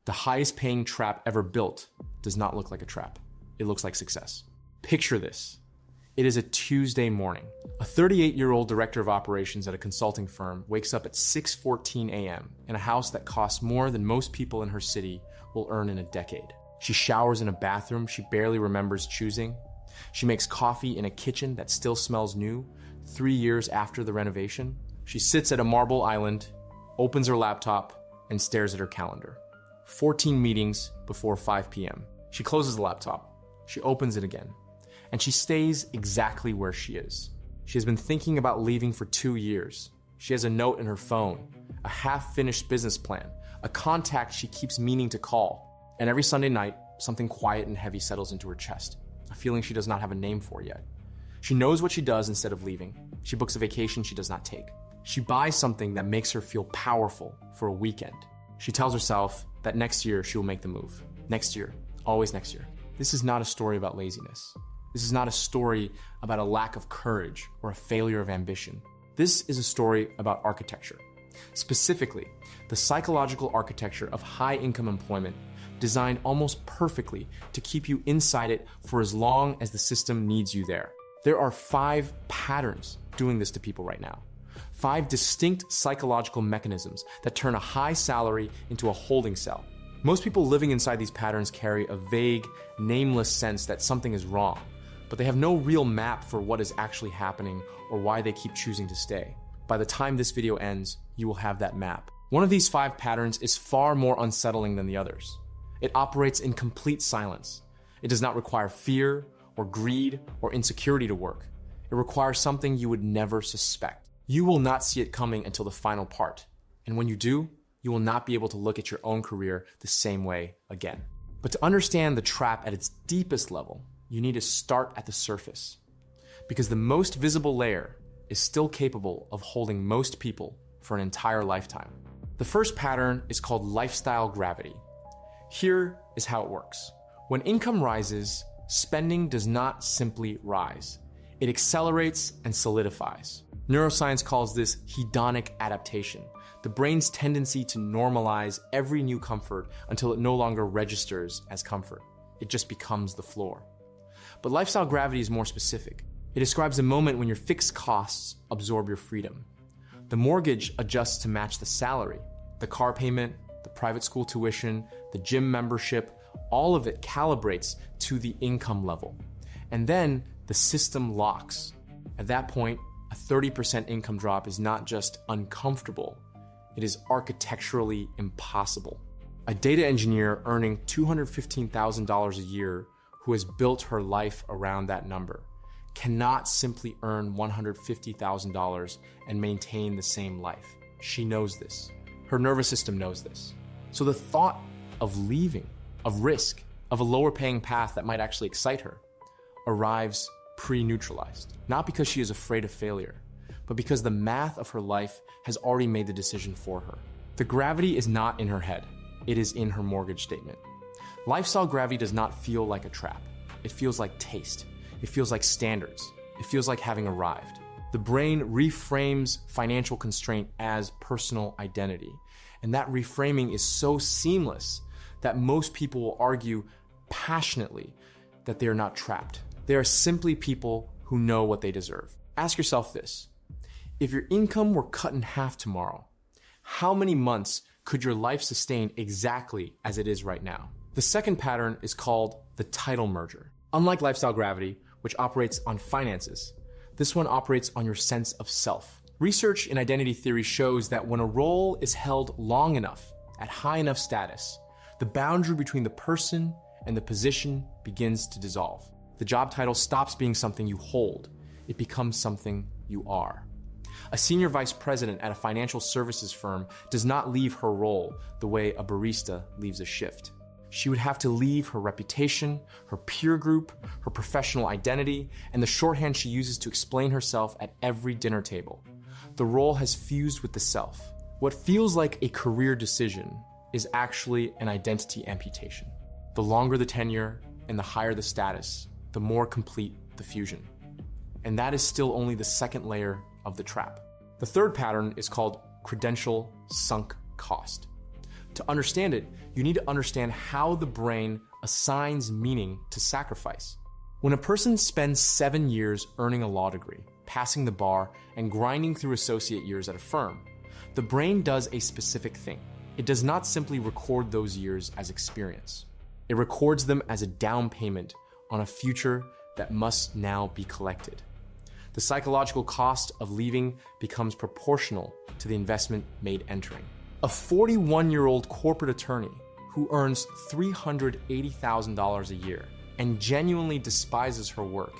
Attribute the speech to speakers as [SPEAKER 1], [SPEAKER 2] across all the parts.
[SPEAKER 1] The highest paying trap ever built does not look like a trap. It looks like success. Picture this. It is a Tuesday morning. A 38-year-old director of operations at a consulting firm wakes up at 6:14 a.m. in a house that costs more than most people in her city will earn in a decade. She showers in a bathroom she barely remembers choosing. She makes coffee in a kitchen that still smells new 3 years after the renovation. She sits at a marble island, opens her laptop, and stares at her calendar. 14 meetings before 5 p.m. She closes the laptop. She opens it again. And she stays exactly where she is. She has been thinking about leaving for 2 years. She has a note in her phone, a half-finished business plan, a contact she keeps meaning to call. And every Sunday night, something quiet and heavy settles into her chest, a feeling she does not have a name for yet. She knows what she does instead of leaving. She books a vacation she does not take. She buys something that makes her feel powerful for a weekend. She tells herself that next year she will make the move. Next year, always next year. This is not a story about laziness. This is not a story about a lack of courage or a failure of ambition. This is a story about architecture. Specifically, the psychological architecture of high-income employment designed almost perfectly to keep you inside it for as long as the system needs you there. There are 5 patterns doing this to people right now. 5 distinct psychological mechanisms that turn a high salary into a holding cell. Most people living inside these patterns carry a vague, nameless sense that something is wrong, but they have no real map for what is actually happening or why they keep choosing to stay. By the time this video ends, you will have that map. One of these 5 patterns is far more unsettling than the others. It operates in complete silence. It does not require fear or greed or insecurity to work. It requires something you would never suspect. You will not see it coming until the final part. And when you do, you will not be able to look at your own career the same way again. But to understand the trap at its deepest level, you need to start at the surface. Because the most visible layer is still capable of holding most people for an entire lifetime. The first pattern is called lifestyle gravity. Here is how it works. When income rises, spending does not simply rise. It accelerates and solidifies. Neuroscience calls this hedonic adaptation, the brain's tendency to normalize every new comfort until it no longer registers as comfort. It just becomes the floor. But lifestyle gravity is more specific. It describes a moment when your fixed costs absorb your freedom. The mortgage adjusts to match the salary, the car payment, the private school tuition, the gym membership, all of it calibrates to the income level. And then the system locks. At that point, a 30% income drop is not just uncomfortable, it is architecturally impossible. A data engineer earning $215,000 a year who has built her life around that number cannot simply earn $150,000 and maintain the same life. She knows this. Her nervous system knows this. So the thought of leaving, of risk, of a lower paying path that might actually excite her, arrives pre-neutralized. Not because she is afraid of failure, but because the math of her life has already made the decision for her. The gravity is not in her head. It is in her mortgage statement. Lifestyle gravity does not feel like a trap. It feels like taste. It feels like standards. It feels like having arrived. The brain reframes financial constraint as personal identity. And that reframing is so seamless that most people will argue passionately that they are not trapped. They are simply people who know what they deserve. Ask yourself this. If your income were cut in half tomorrow, how many months could your life sustain exactly as it is right now? The second pattern is called the title merger. Unlike lifestyle gravity, which operates on finances, this one operates on your sense of self. Research in identity theory shows that when a role is held long enough, at high enough status, the boundary between the person and the position begins to dissolve. The job title stops being something you hold. It becomes something you are. A senior vice president at a financial services firm does not leave her role the way a barista leaves a shift. She would have to leave her reputation, her peer group, her professional identity, and the shorthand she uses to explain herself at every dinner table. The role has fused with the self. What feels like a career decision is actually an identity amputation. The longer the tenure and the higher the status, the more complete the fusion. And that is still only the second layer of the trap. The third pattern is called credential sunk cost. To understand it, you need to understand how the brain assigns meaning to sacrifice. When a person spends 7 years earning a law degree, passing the bar, and grinding through associate years at a firm, the brain does a specific thing. It does not simply record those years as experience. It records them as a down payment on a future that must now be collected. The psychological cost of leaving becomes proportional to the investment made entering. A 41-year-old corporate attorney who earns $380,000 a year and genuinely despises her work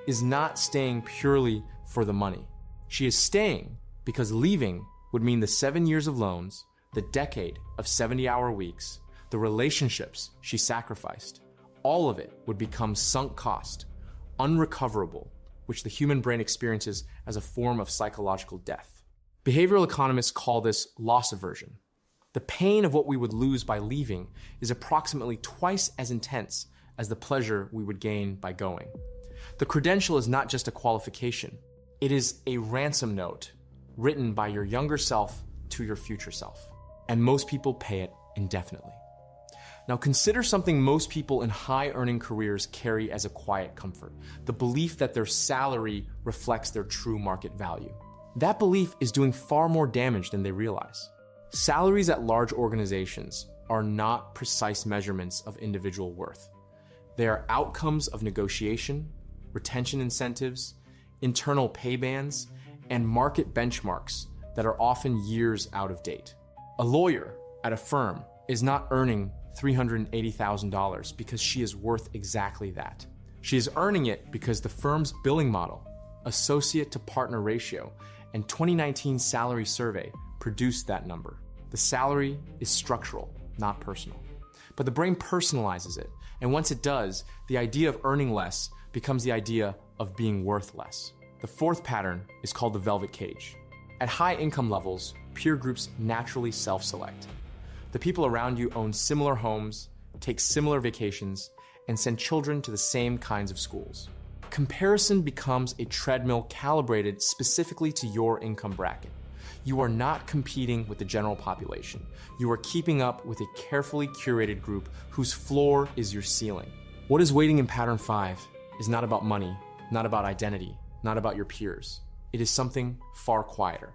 [SPEAKER 1] is not staying purely for the money. She is staying because leaving would mean the 7 years of loans, the decade of 70-hour weeks, the relationships she sacrificed. All of it would become sunk cost, unrecoverable, which the human brain experiences as a form of psychological death. Behavioral economists call this loss aversion. The pain of what we would lose by leaving is approximately twice as intense as the pleasure we would gain by going. The credential is not just a qualification. It is a ransom note written by your younger self to your future self. And most people pay it indefinitely. Now consider something most people in high-earning careers carry as a quiet comfort: the belief that their salary reflects their true market value. That belief is doing far more damage than they realize. Salaries at large organizations are not precise measurements of individual worth. They are outcomes of negotiation, retention incentives, internal pay bands, and market benchmarks that are often years out of date. A lawyer at a firm is not earning $380,000 because she is worth exactly that. She is earning it because the firm's billing model, associate to partner ratio, and 2019 salary survey produced that number. The salary is structural, not personal. But the brain personalizes it, and once it does, the idea of earning less becomes the idea of being worth less. The fourth pattern is called the velvet cage. At high income levels, peer groups naturally self-select. The people around you own similar homes, take similar vacations, and send children to the same kinds of schools. Comparison becomes a treadmill calibrated specifically to your income bracket. You are not competing with the general population. You are keeping up with a carefully curated group whose floor is your ceiling. What is waiting in pattern 5 is not about money, not about identity, not about your peers. It is something far quieter.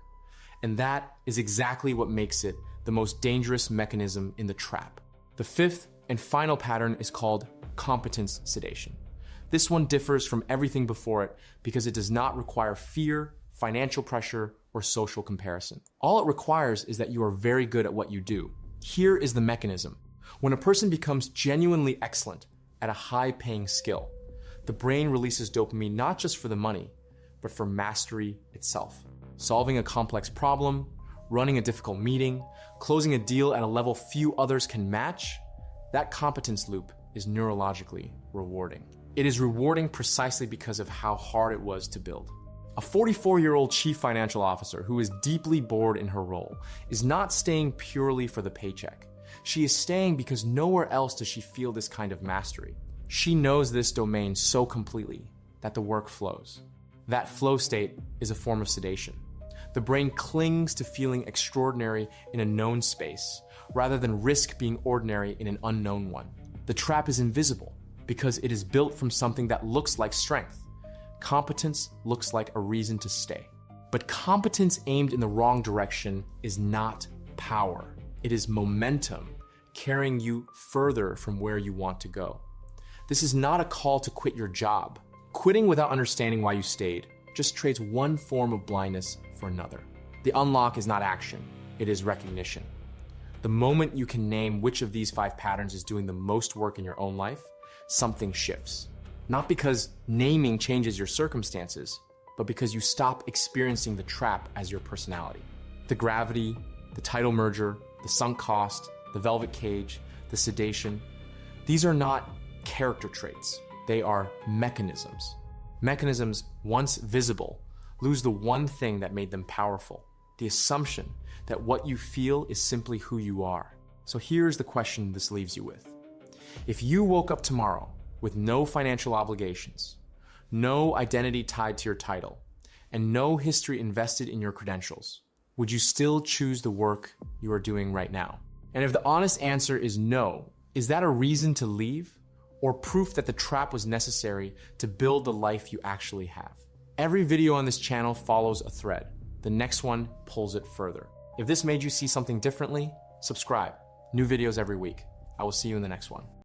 [SPEAKER 1] And that is exactly what makes it the most dangerous mechanism in the trap. The fifth and final pattern is called competence sedation. This one differs from everything before it because it does not require fear, financial pressure, or social comparison. All it requires is that you are very good at what you do. Here is the mechanism. When a person becomes genuinely excellent at a high-paying skill, the brain releases dopamine not just for the money, but for mastery itself. Solving a complex problem, running a difficult meeting, closing a deal at a level few others can match, that competence loop is neurologically rewarding. It is rewarding precisely because of how hard it was to build. A 44-year-old chief financial officer who is deeply bored in her role is not staying purely for the paycheck. She is staying because nowhere else does she feel this kind of mastery. She knows this domain so completely that the work flows. That flow state is a form of sedation. The brain clings to feeling extraordinary in a known space rather than risk being ordinary in an unknown one. The trap is invisible because it is built from something that looks like strength. Competence looks like a reason to stay. But competence aimed in the wrong direction is not power. It is momentum carrying you further from where you want to go. This is not a call to quit your job. Quitting without understanding why you stayed just trades one form of blindness for another. The unlock is not action, it is recognition. The moment you can name which of these 5 patterns is doing the most work in your own life, something shifts. Not because naming changes your circumstances, but because you stop experiencing the trap as your personality. The gravity, the tidal merger, the sunk cost, the velvet cage, the sedation, these are not character traits. They are mechanisms. Mechanisms, once visible, lose the one thing that made them powerful, the assumption that what you feel is simply who you are. So here's the question this leaves you with. If you woke up tomorrow with no financial obligations, no identity tied to your title, and no history invested in your credentials, would you still choose the work you are doing right now? And if the honest answer is no, is that a reason to leave or proof that the trap was necessary to build the life you actually have? Every video on this channel follows a thread. The next one pulls it further. If this made you see something differently, subscribe. New videos every week. I will see you in the next one.